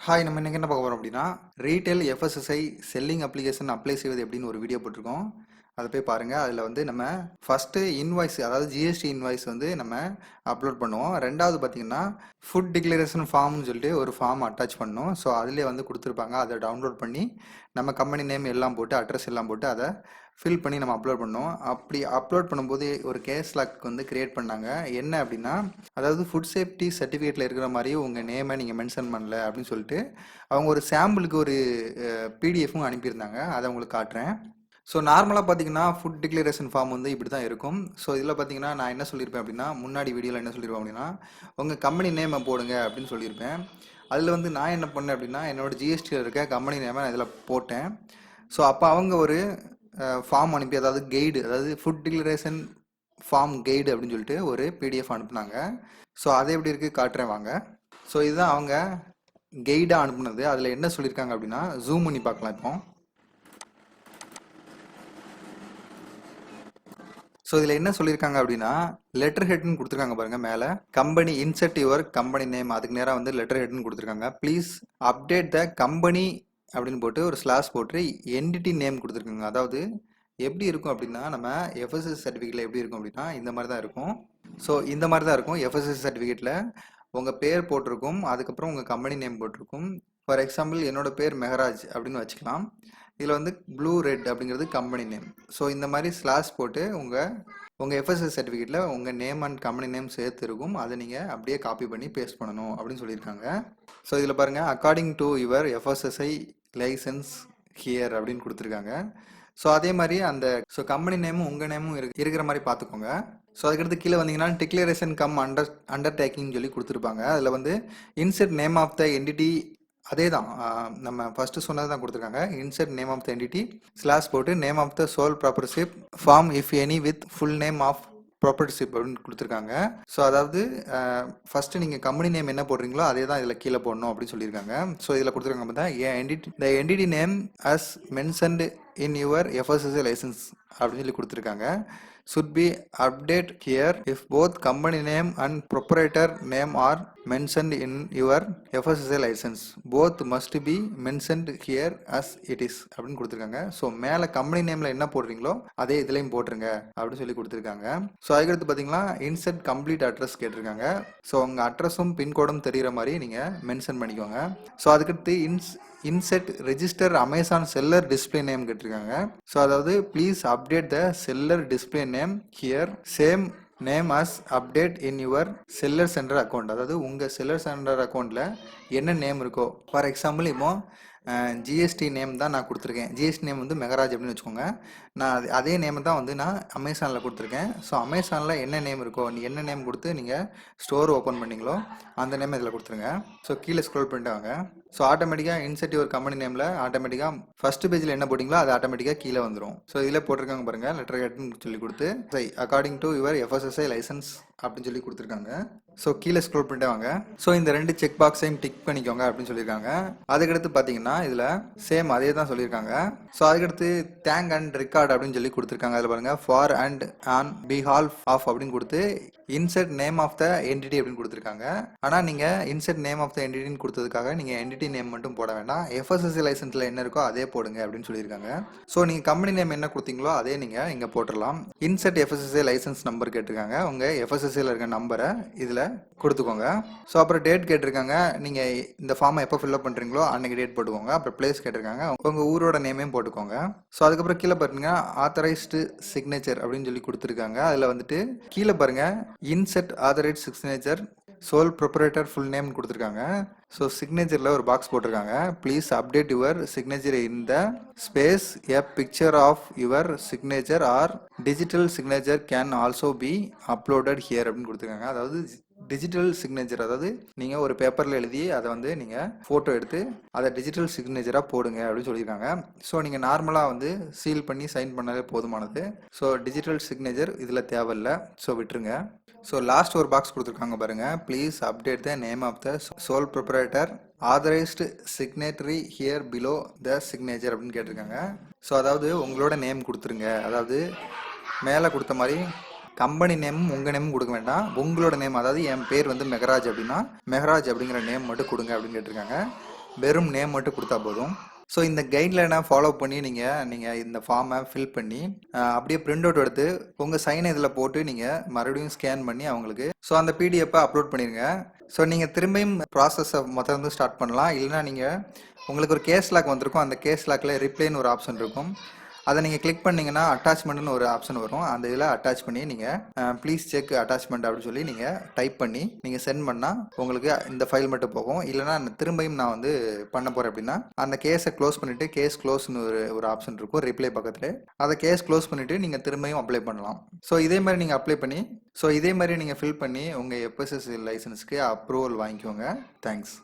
Hi, நம்ம இன்னைக்கு என்ன பார்க்க போறோம் அப்படின்னா, retail FSSAI selling application apply செய்வது எப்படின்னு ஒரு வீடியோ போட்டிருக்கோம். அதை போய் பாருங்கள். அதில் வந்து நம்ம ஃபஸ்ட்டு இன்வாய்ஸ், அதாவது GST இன்வாய்ஸ் வந்து நம்ம அப்லோட் பண்ணுவோம். ரெண்டாவது பார்த்தீங்கன்னா ஃபுட் டிக்ளரேஷன் ஃபார்ம்னு சொல்லிட்டு ஒரு ஃபார்ம் அட்டாச் பண்ணோம். ஸோ அதிலே வந்து கொடுத்துருப்பாங்க. அதை டவுன்லோட் பண்ணி நம்ம கம்பெனி நேம் எல்லாம் போட்டு அட்ரஸ் எல்லாம் போட்டு அதை ஃபில் பண்ணி நம்ம அப்லோட் பண்ணோம். அப்படி அப்லோட் பண்ணும்போது ஒரு கேஸ் லாக் வந்து கிரியேட் பண்ணாங்க. என்ன அப்படின்னா, அதாவது ஃபுட் சேஃப்டி சர்டிஃபிகேட்டில் இருக்கிற மாதிரி உங்கள் நேமை நீங்கள் மென்ஷன் பண்ணல அப்படின்னு சொல்லிட்டு அவங்க ஒரு சாம்பிளுக்கு ஒரு பிடிஎஃப்பும் அனுப்பியிருந்தாங்க. அதை உங்களுக்கு காட்டுறேன். ஸோ நார்மலாக பார்த்தீங்கன்னா ஃபுட் டிக்ளரேஷன் ஃபார்ம் வந்து இப்படி தான் இருக்கும். ஸோ இதில் பார்த்தீங்கன்னா நான் என்ன சொல்லியிருப்பேன் அப்படின்னா, முன்னாடி வீடியோவில் என்ன சொல்லியிருப்பேன் அப்படின்னா, உங்கள் கம்பெனி நேமை போடுங்க அப்படின்னு சொல்லியிருப்பேன். அதில் வந்து நான் என்ன பண்ணேன் அப்படின்னா, என்னோடய GSTயில் இருக்க கம்பெனி நேமை நான் இதில் போட்டேன். ஸோ அப்போ அவங்க ஒரு ஃபார்ம் அனுப்பி, அதாவது கைடு, அதாவது ஃபுட் டிக்ளரேஷன் ஃபார்ம் கைடு அப்படின்னு சொல்லிட்டு ஒரு PDF அனுப்புனாங்க. ஸோ அதை எப்படி இருக்குது காட்டுறேன் வாங்க. ஸோ இதுதான் அவங்க கைடாக அனுப்புனது. அதில் என்ன சொல்லியிருக்காங்க அப்படின்னா, ஜூம் பண்ணி பார்க்கலாம். இப்போ ஸோ இதில் என்ன சொல்லியிருக்காங்க அப்படின்னா, லெட்டர் ஹெட்னு கொடுத்துருக்காங்க பாருங்கள். மேலே company insert your company name, அதுக்கு நேராக வந்து லெட்டர் ஹெட்னு கொடுத்துருக்காங்க. ப்ளீஸ் அப்டேட் த கம்பெனி அப்படின்னு போட்டு ஒரு ஸ்லாஷ் போட்டு என்டிட்டி நேம் கொடுத்துருக்காங்க. அதாவது எப்படி இருக்கும் அப்படின்னா, நம்ம FSSAI சர்டிஃபிகேட்டில் எப்படி இருக்கும் அப்படின்னா இந்த மாதிரி தான் இருக்கும். ஸோ இந்த மாதிரி தான் இருக்கும். FSSAI சர்டிஃபிகேட்டில் உங்கள் பேர் போட்டிருக்கும், அதுக்கப்புறம் உங்கள் கம்பெனி நேம் போட்டிருக்கும். ஃபார் எக்ஸாம்பிள் என்னோட பேர் மெஹராஜ் அப்படின்னு வச்சுக்கலாம். இதில் வந்து ப்ளூ ரெட் அப்படிங்கிறது கம்பெனி நேம். ஸோ இந்த மாதிரி ஸ்லாஷ் போட்டு உங்கள் FSSAI சர்டிஃபிகேட்டில் உங்கள் நேம் அண்ட் கம்பெனி நேம் சேர்த்து இருக்கும். அதை நீங்கள் அப்படியே காப்பி பண்ணி பேஸ்ட் பண்ணணும் அப்படின்னு சொல்லியிருக்காங்க. ஸோ இதில் பாருங்கள், according to your FSSAI license here அப்படின்னு கொடுத்துருக்காங்க. ஸோ அதே மாதிரி அந்த கம்பெனி நேமும் உங்கள் நேமும் இருக்கிற மாதிரி பார்த்துக்கோங்க. ஸோ அதுக்கடுத்து கீழே வந்தீங்கன்னா டிக்ளரேஷன் கம் அண்டர்டேக்கிங் சொல்லி கொடுத்துருப்பாங்க. அதில் வந்து insert name of the entity, அதே தான் நம்ம ஃபஸ்ட்டு சொன்னது தான் கொடுத்துருக்காங்க. Insert name of the entity slash போட்டு name of the sole proprietorship firm if any with full name of proprietorship அப்படின்னு கொடுத்துருக்காங்க. ஸோ அதாவது ஃபஸ்ட்டு நீங்கள் கம்பெனி நேம் என்ன போடுறீங்களோ அதே தான் இதில் கீழே போடணும் அப்படின்னு சொல்லியிருக்காங்க. ஸோ இதில் கொடுத்துருக்காங்க பார்த்தா, the entity name as mentioned in your FSSAI licence அப்படின்னு சொல்லி கொடுத்துருக்காங்க. should be update here if both company name and proprietor name are mentioned in your FSSAI license. Both must be mentioned here as it is அப்படின்னு கொடுத்துருக்காங்க. So மேலே company நேமில் என்ன போடுறீங்களோ அதே இதுலையும் போட்டுருங்க அப்படின்னு சொல்லி கொடுத்துருக்காங்க. ஸோ அதுக்கடுத்து பார்த்தீங்கன்னா இன்செர்ட் கம்ப்ளீட் அட்ரஸ் கேட்டிருக்காங்க. ஸோ உங்கள் அட்ரஸும் பின்கோடும் தெரிகிற மாதிரி நீங்கள் மென்ஷன் பண்ணிக்கோங்க. ஸோ அதுக்கடுத்து insert register Amazon seller display name கேட்டிருக்காங்க. ஸோ அதாவது please update the seller display name here same name as update in your seller center account. அதாவது உங்கள் செல்லர் சென்டர் அக்கௌண்ட்டில் என்ன நேம் இருக்கோ, ஃபார் எக்ஸாம்பிள் இப்போ GST நேம் தான் நான் கொடுத்துருக்கேன். GST நேம் வந்து மெஹராஜ் அப்படின்னு வச்சுக்கோங்க. நான் அதே நேம் தான் வந்து நான் அமேசானில் கொடுத்துருக்கேன். ஸோ அமேசானில் என்ன நேம் இருக்கோ, என்ன நேம் கொடுத்து நீங்கள் ஸ்டோர் ஓப்பன் பண்ணிங்களோ அந்த நேம் இதில் கொடுத்துருங்க. ஸோ கீழே ஸ்க்ரோல் பண்ணிட்டு வாங்க. ஸோ ஆட்டோமேட்டிக்காக இன்செர்ட் யுவர் கம்பெனி நேமில் ஆட்டோமேட்டிக்காக ஃபஸ்ட்டு பேஜில் என்ன போட்டிங்களோ அது ஆட்டோமேட்டிக்காக கீழே வந்துடும். ஸோ இதில் போட்டிருக்காங்க பாருங்கள், லெட்டர் ஹெட்னு சொல்லி கொடுத்து according to your FSSAI licence அப்படின்னு சொல்லி கொடுத்துருக்காங்க. ஸோ கீழே ஸ்க்ரோல் பண்ணிட்டு வாங்க. ஸோ இந்த 2 செக் பாக்ஸையும் டிக் பண்ணிக்கோங்க அப்படின்னு சொல்லியிருக்காங்க. அதுக்கடுத்து பார்த்தீங்கன்னா இதில் சேம் அதே தான் சொல்லியிருக்காங்க. ஸோ அதுக்கடுத்து தேங்க் அண்ட் ரெக்கார்ட் அப்படின்னு சொல்லி கொடுத்துருக்காங்க. அதில் பாருங்கள், ஃபார் அண்ட் ஆன் பிஹால்ஃப் ஆஃப் அப்படின்னு கொடுத்து insert name of the entity அப்படின்னு கொடுத்துருக்காங்க. ஆனால் நீங்கள் இன்செர்ட் நேம் ஆஃப் த என்டிட்டின்னு கொடுத்ததுக்காக நீங்கள் என்டிட்டி நேம் மட்டும் போட வேண்டாம், FSSAI லைசன்ஸில் என்ன இருக்கோ அதே போடுங்க அப்படின்னு சொல்லியிருக்காங்க. ஸோ நீங்கள் கம்பெனி நேம் என்ன கொடுத்தீங்களோ அதே நீங்கள் இங்கே போட்டுடலாம். இன்செர்ட் FSSAI லைசன்ஸ் நம்பர் கேட்டிருக்காங்க. உங்கள் FSSAIல இருக்க நம்பரை இதில் கொடுத்துக்கோங்க. ஸோ அப்புறம் டேட் கேட்டிருக்காங்க. நீங்கள் இந்த ஃபார்மை எப்போ ஃபில்அப் பண்ணுறீங்களோ அன்றைக்கி டேட் போட்டுக்கோங்க. அப்புறம் பிளேஸ் கேட்டிருக்காங்க. உங்கள் ஊரோட நேமையும் போட்டுக்கோங்க. ஸோ அதுக்கப்புறம் கீழே பாருங்க, ஆத்தரைஸ்டு சிக்னேச்சர் அப்படின்னு சொல்லி கொடுத்துருக்காங்க. அதில் வந்துட்டு கீழே பாருங்கள், insert authorised signature sole proprietor full name கொடுத்துருக்காங்க. ஸோ சிக்னேச்சரில் ஒரு பாக்ஸ் போட்டிருக்காங்க. Please update your signature in the space a picture of your signature or digital signature can also be uploaded here அப்படின்னு கொடுத்துருக்காங்க. அதாவது டிஜிட்டல் சிக்னேச்சர், அதாவது நீங்கள் ஒரு பேப்பரில் எழுதி அதை வந்து நீங்கள் ஃபோட்டோ எடுத்து அதை டிஜிட்டல் சிக்னேச்சராக போடுங்க அப்படின்னு சொல்லியிருக்காங்க. ஸோ நீங்கள் நார்மலாக வந்து சீல் பண்ணி சைன் பண்ணாலே போதுமானது. ஸோ டிஜிட்டல் சிக்னேச்சர் இதில் தேவையில்லை. ஸோ விட்டுருங்க. ஸோ லாஸ்ட் ஒரு பாக்ஸ் கொடுத்துருக்காங்க பாருங்கள், please update the name of the sole proprietor authorised signatory here below the signature அப்படின்னு கேட்டிருக்காங்க. ஸோ அதாவது உங்களோட நேம் கொடுத்துருங்க. அதாவது மேலே கொடுத்த மாதிரி கம்பெனி நேமும் உங்கள் நேமும் கொடுக்க வேண்டாம், உங்களோட நேம், அதாவது என் பேர் வந்து மெஹராஜ் அப்படின்னா மெஹராஜ் அப்படிங்கிற நேம் மட்டும் கொடுங்க அப்படின்னு கேட்டிருக்காங்க. வெறும் நேம் மட்டும் கொடுத்தா போதும். ஸோ இந்த கைட்லைனை ஃபாலோ பண்ணி நீங்கள் இந்த ஃபார்மை ஃபில் பண்ணி அப்படியே பிரிண்ட் அவுட் எடுத்து உங்கள் சைனை இதில் போட்டு நீங்கள் மறுபடியும் ஸ்கேன் பண்ணி அவங்களுக்கு ஸோ அந்த பிடிஎஃப்பை அப்லோட் பண்ணிடுங்க. ஸோ நீங்கள் திரும்பியும் ப்ராசஸை மொத்தம் ஸ்டார்ட் பண்ணலாம். இல்லைனா நீங்கள் உங்களுக்கு ஒரு கேஸ் லாக் வந்திருக்கும். அந்த கேஸ் லாக்கில் ரிப்ளைன்னு ஒரு ஆப்ஷன் இருக்கும். அதை நீங்கள் கிளிக் பண்ணிங்கன்னா அட்டாச்மெண்ட்னு ஒரு ஆப்ஷன் வரும். அந்த இதில் அட்டாச் பண்ணி நீங்கள் ப்ளீஸ் செக் அட்டாச்மெண்ட் அப்படின்னு சொல்லி நீங்கள் டைப் பண்ணி நீங்கள் சென்ட் பண்ணால் உங்களுக்கு இந்த ஃபைல் மட்டும் போகும். இல்லைனா திரும்பியும் நான் வந்து பண்ண போகிறேன் அப்படின்னா அந்த கேஸை க்ளோஸ் பண்ணிவிட்டு கேஸ் க்ளோஸ்னு ஒரு ஆப்ஷன் இருக்கும் ரிப்ளை பக்கத்தில். அதை கேஸ் க்ளோஸ் பண்ணிவிட்டு நீங்கள் திரும்பியும் அப்ளை பண்ணலாம். ஸோ இதே மாதிரி நீங்கள் அப்ளை பண்ணி இதே மாதிரி நீங்கள் ஃபில் பண்ணி உங்கள் FSSAI லைசன்ஸ்க்கு அப்ரூவல் வாங்கிக்கோங்க. தேங்க்ஸ்.